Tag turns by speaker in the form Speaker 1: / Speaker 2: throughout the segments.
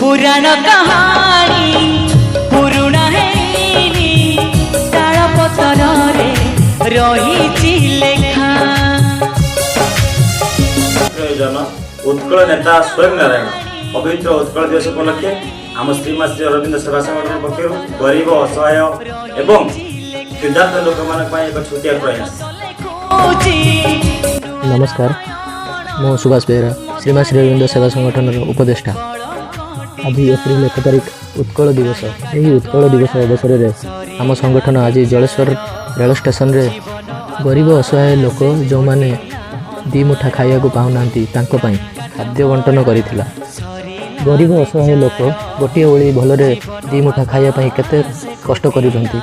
Speaker 1: पुराण कहानी पुरुणा हैनी ताल पतर रही लेखा।
Speaker 2: उत्कल नेता स्वयं नारायण पवित्र उत्कल दिवस उपलक्षे आम श्रीमा श्री अरविंद सेवा संगठन पक्ष गरीब असहाय एवं सिद्धार्थ लोक मान एक छुटिया प्रयास।
Speaker 3: नमस्कार, मो सुभाष बेहरा श्रीमा श्री अरविंद सेवा संगठन उपदेष्टा। आज एप्रिल 1 तारिख उत्कल दिवस। यही उत्कल दिवस अवसर में आम संगठन आज जलेश्वर रेल स्टेशन रे गरीब असहाय लोक जो मैंने दी मुठा खाया को पाऊना खाद्य बंटन करिथिला। गरीब असहाय लोक गोटे ओली भलरे दी मुठा खाया केते कष्ट करूछंती,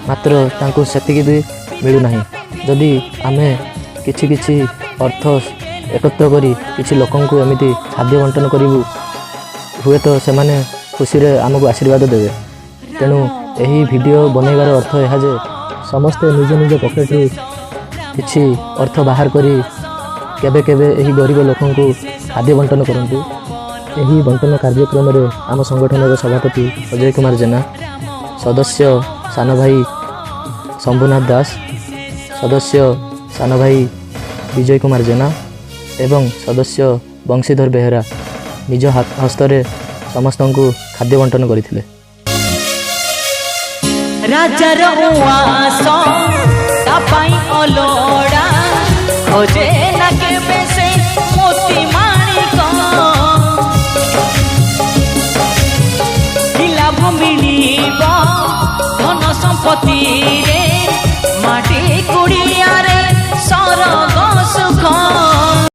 Speaker 3: मात्र तांको सेतिकी भी मिलुना। जदि आमे किछि किछि अर्थ एकत्र करी किछि लोकंकु एमिति खाद्य बंटन करिबु हुए तो से माने खुशी रे आमको आशीर्वाद देवे। तेणु यही वीडियो बनैबार अर्थ यह जे समस्ते निज निज पॉकेट रे किछि अर्थ बाहर करी केबे केबे यही गरीब लोकंकु खाद्य बंटन करंतु। यही बंटन कार्यक्रम रे आम संगठन सभापति अजय कुमार जेना, सदस्य सान भाई शंभुनाथ दास, सदस्य सान भाई विजय कुमार जेना एवं सदस्य बंशीधर बेहरा निज हस्तरे समस्त को खाद्य बंटन करथिले।
Speaker 1: राजार उआस तापाई अलोड़ा खोजे ना केबे से मोती माणिक लाभ मिलिब धन संपत्ति रे माटी कुड़ी